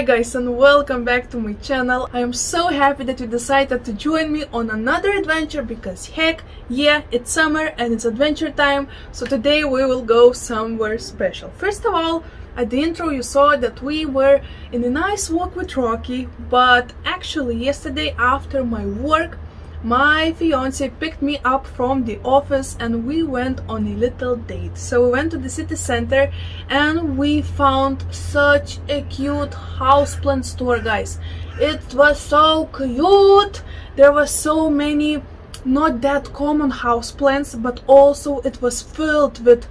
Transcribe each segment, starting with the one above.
Hi guys and welcome back to my channel. I am so happy that you decided to join me on another adventure because heck yeah, it's summer and it's adventure time. So today we will go somewhere special. First of all, at the intro you saw that we were in a nice walk with Rocky, but actually yesterday after my work my fiance picked me up from the office and we went on a little date. So we went to the city center and we found such a cute houseplant store, guys. It was so cute. There were so many not that common houseplants, but also it was filled with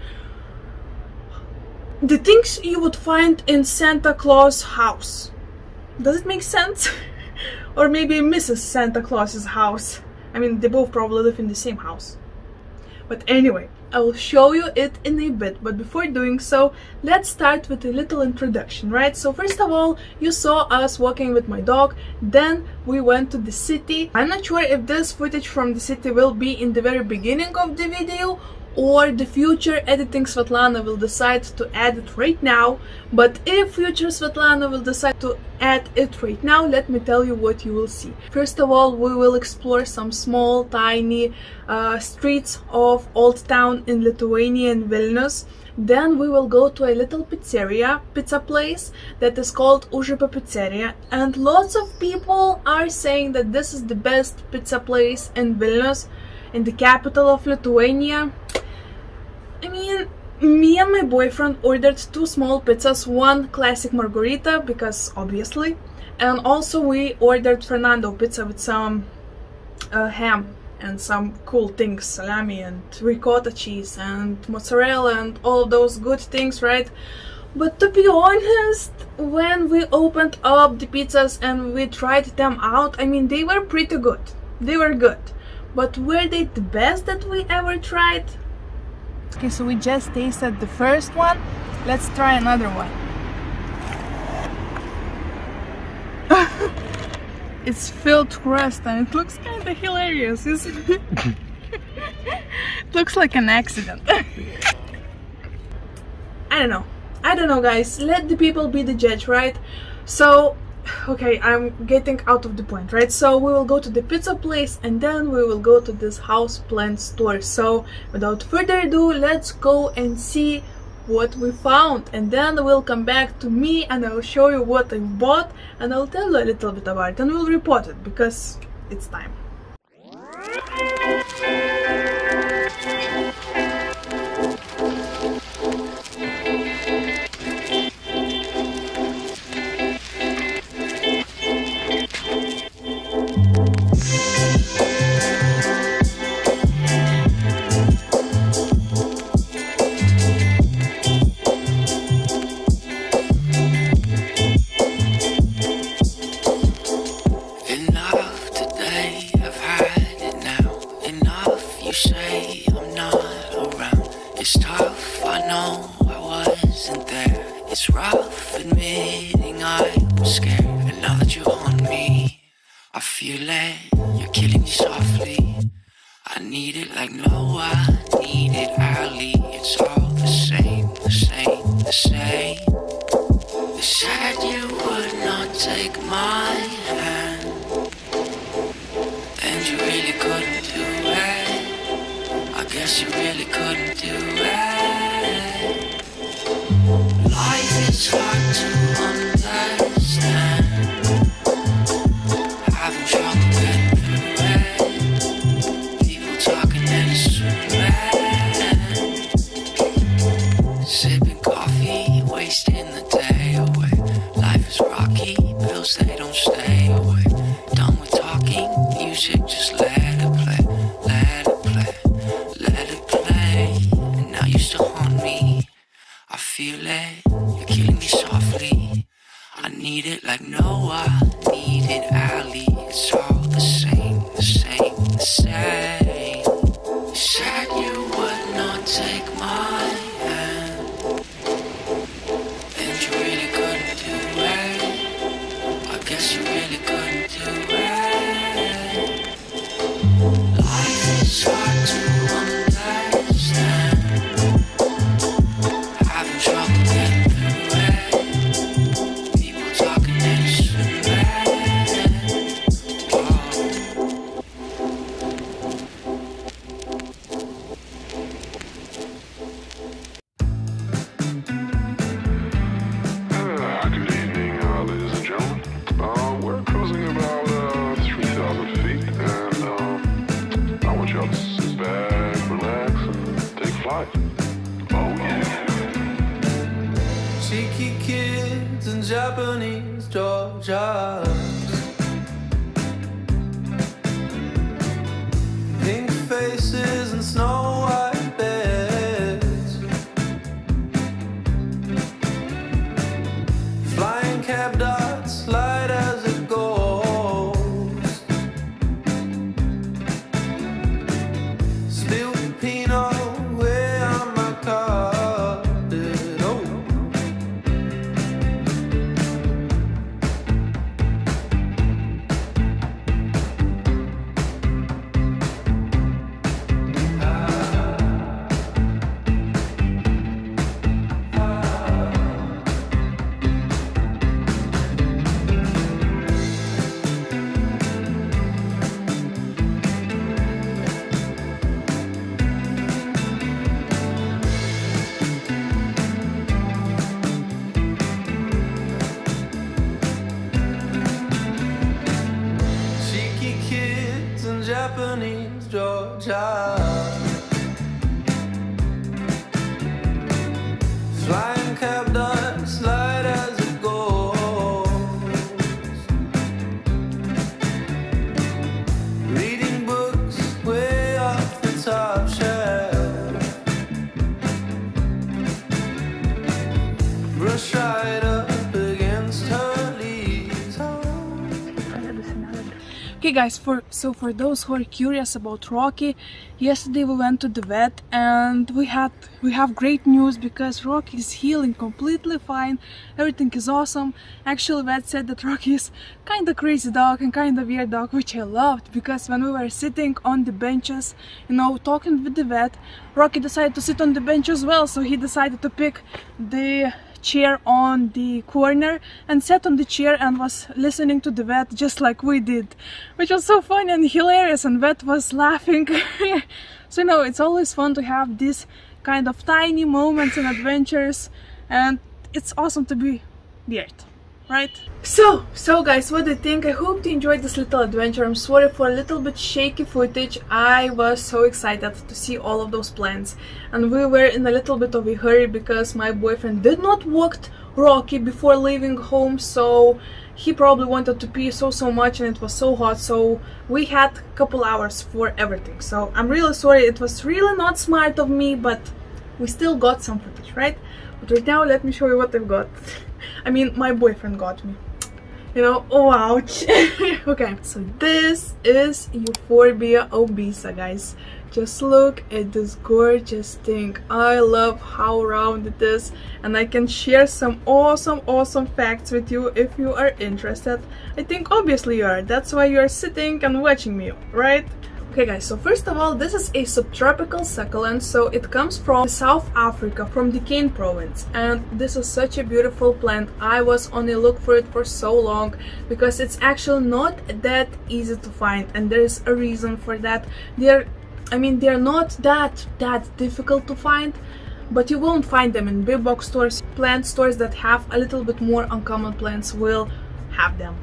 the things you would find in Santa Claus house. Does it make sense? Or maybe Mrs. Santa Claus's house. I mean, they both probably live in the same house. But anyway, I will show you it in a bit. But before doing so, let's start with a little introduction, right? So first of all, you saw us walking with my dog. Then we went to the city. I'm not sure if this footage from the city will be in the very beginning of the video, or the future editing Svetlana will decide to add it right now. But if future Svetlana will decide to add it right now, let me tell you what you will see. First of all, we will explore some small tiny streets of Old Town in Lithuania and Vilnius. Then we will go to a little pizza place that is called Užupio Pizzeria, and lots of people are saying that this is the best pizza place in Vilnius, in the capital of Lithuania. I mean, me and my boyfriend ordered 2 small pizzas, 1 classic margherita, because obviously, and also we ordered Fernando pizza with some ham and some cool things, salami and ricotta cheese and mozzarella and all those good things, right? But to be honest, when we opened up the pizzas and we tried them out, I mean, they were pretty good. They were good. But were they the best that we ever tried? Okay, so we just tasted the first one. Let's try another one. It's filled crust and it looks kind of hilarious, isn't it? It looks like an accident. I don't know guys, let the people be the judge, right? So okay, I'm getting out of the point, right? So we will go to the pizza place and then we will go to this houseplant store. So without further ado, let's go and see what we found, and then we'll come back to me and I'll show you what I bought and I'll tell you a little bit about it and we'll report it because it's time. You're killing me softly. I need it like no one needed Allie. It's all the same, the same, the same. You said you would not take my hand, and you really couldn't do it. I guess you really couldn't do it. Life is hard to understand. Having trouble getting through it. People talking and it's too bad. Sipping coffee, wasting the day away. Life is rocky, bills they don't stay away. Done with talking, music just let it play. Let it play, let it play. And now you still haunt me. I feel it, you're killing me softly. I need it like no one needed Allie. It's all the same, the same, the same. You said you would not take my hand, and you really couldn't do it. I guess you really couldn't do it. Life is hard to understand. Having trouble getting through it. People talking shot. Flying cab dust, light as a ghost. Reading books way off the top shelf. Brush right up against her leaves. Okay guys, for those who are curious about Rocky, yesterday we went to the vet and we have great news because Rocky is healing completely fine. Everything is awesome. Actually, vet said that Rocky is kind of crazy dog and kind of weird dog, which I loved, because when we were sitting on the benches, you know, talking with the vet, Rocky decided to sit on the bench as well. So he decided to pick the chair on the corner and sat on the chair and was listening to the vet just like we did, which was so funny and hilarious, and vet was laughing. So you know, it's always fun to have these kind of tiny moments and adventures, and it's awesome to be weird, right? So guys, what do you think? I hope you enjoyed this little adventure. I'm sorry for a little bit shaky footage. I was so excited to see all of those plants, and we were in a little bit of a hurry because my boyfriend did not walk Rocky before leaving home, so he probably wanted to pee so much, and it was so hot, so we had a couple hours for everything. So I'm really sorry, it was really not smart of me, but we still got some footage, right? But right now, let me show you what I've got. I mean, my boyfriend got me. You know, oh ouch. Okay, so this is Euphorbia Obesa, guys. Just look at this gorgeous thing. I love how round it is, and I can share some awesome facts with you if you are interested. I think obviously you are. That's why you are sitting and watching me, right? Okay guys, so first of all, this is a subtropical succulent, so it comes from South Africa, from the Cape province, and this is such a beautiful plant. I was on the look for it for so long because it's actually not that easy to find, and there's a reason for that. They're not that difficult to find, but you won't find them in big box stores. Plant stores that have a little bit more uncommon plants will have them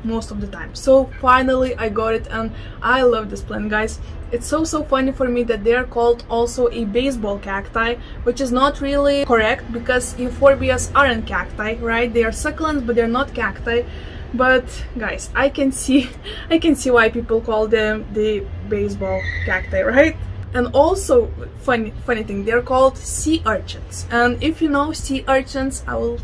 most of the time. So finally I got it, and I love this plant, guys. It's so funny for me that they're called also a baseball cacti, which is not really correct because euphorbias aren't cacti, right? They are succulents, but they're not cacti. But guys, I can see why people call them the baseball cacti, right? And also, funny thing, they're called sea urchins. And if you know sea urchins, I'll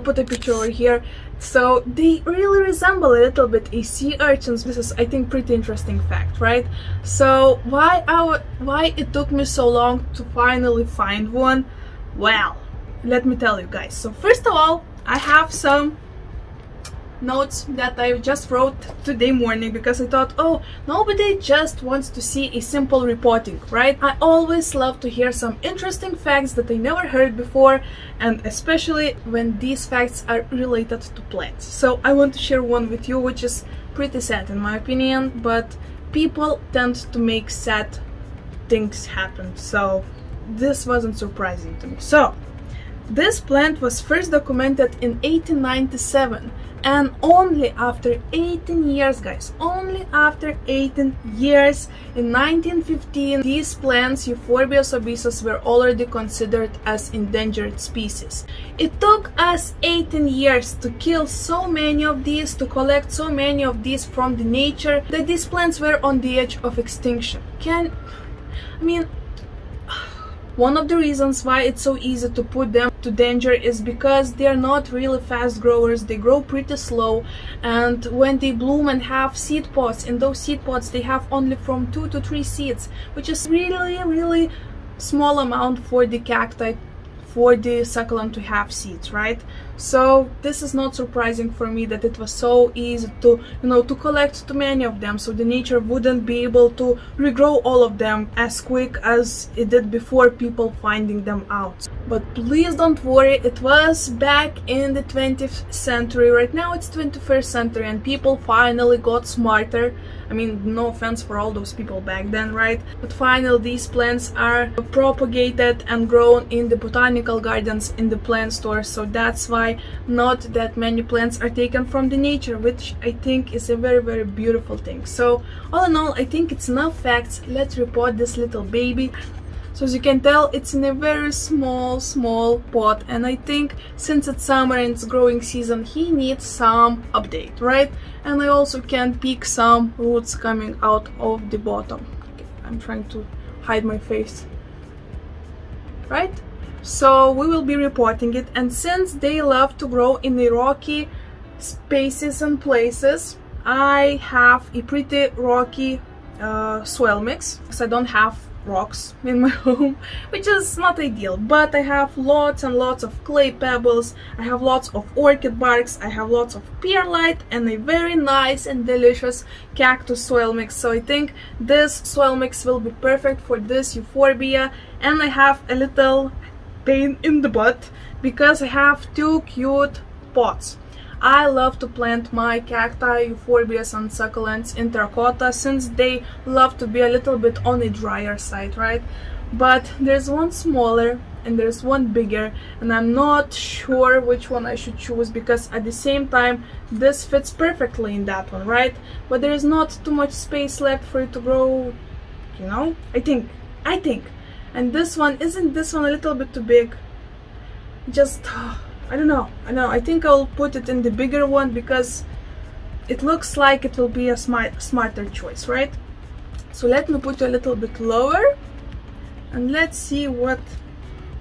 put a picture over here. So they really resemble a little bit a sea urchins. This is, I think, pretty interesting fact, right? So why it took me so long to finally find one? Well, let me tell you guys. So first of all, I have some notes that I just wrote today morning because I thought, oh, nobody just wants to see a simple reporting, right? I always love to hear some interesting facts that I never heard before, and especially when these facts are related to plants. So I want to share one with you, which is pretty sad in my opinion, but people tend to make sad things happen, so this wasn't surprising to me. So this plant was first documented in 1897, and only after 18 years, guys, only after 18 years, in 1915, these plants, Euphorbia obesas, were already considered as endangered species. It took us 18 years to kill so many of these, to collect so many of these from the nature, that these plants were on the edge of extinction. One of the reasons why it's so easy to put them to danger is because they're not really fast growers. They grow pretty slow, and when they bloom and have seed pods, in those seed pods they have only from 2 to 3 seeds, which is really small amount for the cacti, for the succulent to have seeds, right? So this is not surprising for me that it was so easy to, to collect too many of them, so the nature wouldn't be able to regrow all of them as quick as it did before people finding them out. But please don't worry, it was back in the 20th century. Right now it's 21st century, and people finally got smarter I mean, no offense for all those people back then, right? But finally these plants are propagated and grown in the botanical gardens in the plant stores, so that's why not that many plants are taken from the nature, which I think is a very, very beautiful thing. So all in all, I think it's enough facts. Let's repot this little baby. So as you can tell, it's in a very small pot, and I think since it's summer and it's growing season, he needs some update, right? And I also can pick some roots coming out of the bottom. Okay, I'm trying to hide my face, right? So we will be repotting it, and since they love to grow in the rocky spaces and places, I have a pretty rocky soil mix, because I don't have rocks in my home, which is not ideal, but I have lots and lots of clay pebbles, I have lots of orchid barks, I have lots of perlite, and a very nice and delicious cactus soil mix. So I think this soil mix will be perfect for this euphorbia. And I have a little pain in the butt because I have two cute pots. I love to plant my cacti, euphorbias and succulents in terracotta, since they love to be a little bit on the drier side, right? But there's one smaller and there's one bigger, and I'm not sure which one I should choose, because at the same time this fits perfectly in that one, right? But there is not too much space left for it to grow, you know, I think. And this one, isn't this one a little bit too big? Just I don't know. I think I'll put it in the bigger one because it looks like it will be a smarter choice, right? So let me put it a little bit lower and let's see what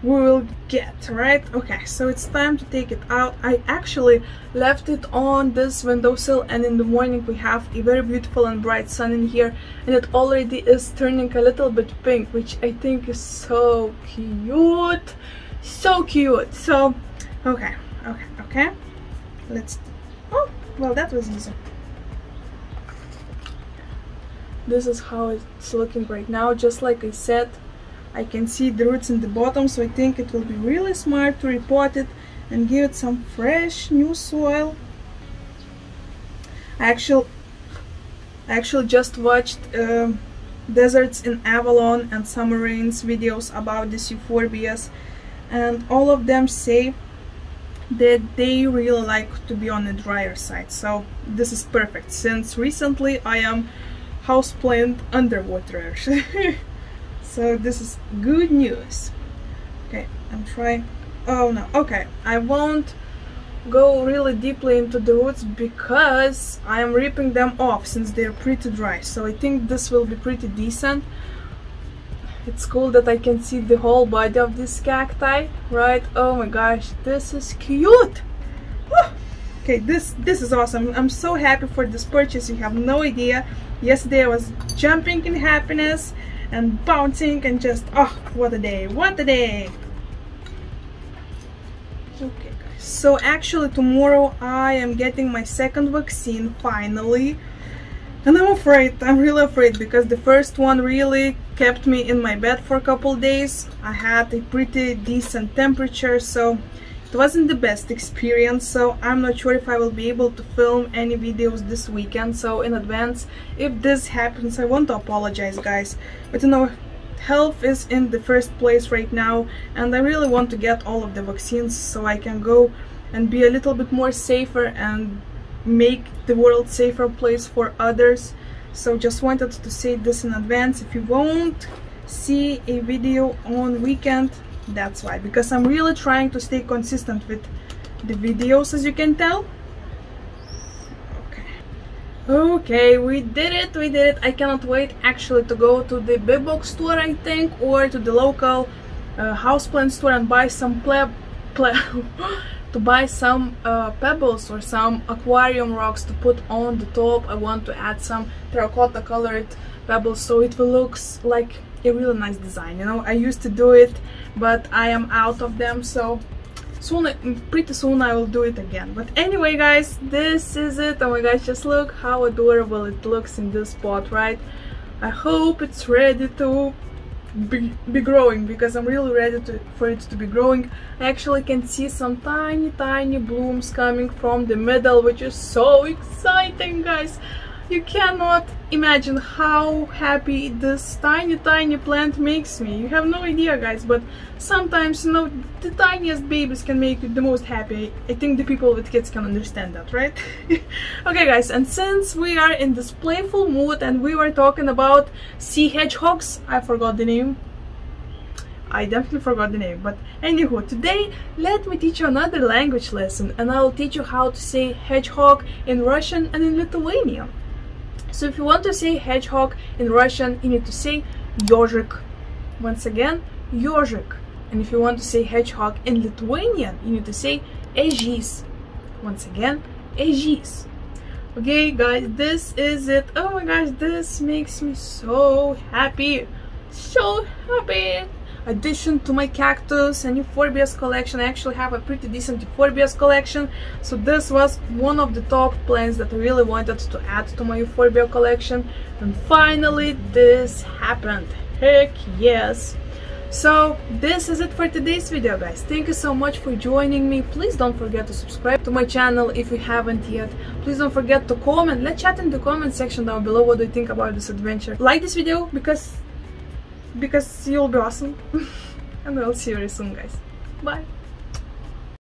we will get, right? Okay, so it's time to take it out. I actually left it on this windowsill, and in the morning we have a very beautiful and bright sun in here, and it already is turning a little bit pink, which I think is so cute. So cute. So okay, let's, oh, well, that was easy. This is how it's looking right now. Just like I said, I can see the roots in the bottom, so I think it will be really smart to repot it and give it some fresh new soil. I actually just watched Deserts in Avalon and Summer Rains videos about these euphorbias, and all of them say that they really like to be on the drier side. So this is perfect, since recently I am houseplant underwater. So this is good news. Okay, I'm trying. Oh no, okay, I won't go really deeply into the roots because I am ripping them off since they're pretty dry. So I think this will be pretty decent. It's cool that I can see the whole body of this cacti, right? Oh my gosh, this is cute! Woo! Okay, this is awesome. I'm so happy for this purchase, you have no idea. Yesterday I was jumping in happiness and bouncing and just, oh, what a day, what a day! Okay guys, so actually tomorrow I am getting my second vaccine, finally. And I'm really afraid, because the first one really kept me in my bed for a couple days. I had a pretty decent temperature, so it wasn't the best experience. So I'm not sure if I will be able to film any videos this weekend. So in advance, if this happens, I want to apologize, guys. But you know, health is in the first place right now, and I really want to get all of the vaccines so I can go and be a little bit more safer and make the world safer place for others. So just wanted to say this in advance. If you won't see a video on weekend, that's why, because I'm really trying to stay consistent with the videos, as you can tell. Okay, we did it. I cannot wait actually to go to the P.O.BOX store, I think, or to the local houseplant store and buy some to buy some pebbles or some aquarium rocks to put on the top. I want to add some terracotta colored pebbles so it will look like a really nice design, you know. I used to do it, but I am out of them, so pretty soon I will do it again. But anyway guys, this is it. Oh my gosh, just look how adorable it looks in this pot, right? I hope it's ready to be growing, because I'm really ready for it to be growing. I actually can see some tiny blooms coming from the middle, which is so exciting, guys. You cannot imagine how happy this tiny plant makes me. You have no idea, guys, but sometimes, you know, the tiniest babies can make you the most happy. I think the people with kids can understand that, right? Okay, guys, and since we are in this playful mood and we were talking about sea hedgehogs, I forgot the name. I definitely forgot the name, but anywho, today let me teach you another language lesson, and I will teach you how to say hedgehog in Russian and in Lithuanian. So if you want to say hedgehog in Russian, you need to say ёжик. Once again, ёжик. And if you want to say hedgehog in Lithuanian, you need to say ežys. Once again, ežys. Okay, guys, this is it. Oh my gosh, this makes me so happy. So happy. Addition to my cactus and euphorbias collection. I actually have a pretty decent euphorbias collection, so this was one of the top plants that I really wanted to add to my euphorbia collection, and finally this happened. Heck yes. So this is it for today's video, guys. Thank you so much for joining me. Please don't forget to subscribe to my channel if you haven't yet. Please don't forget to comment. Let's chat in the comment section down below. What do you think about this adventure? Like this video because you'll be awesome. And I'll see you very soon, guys. Bye.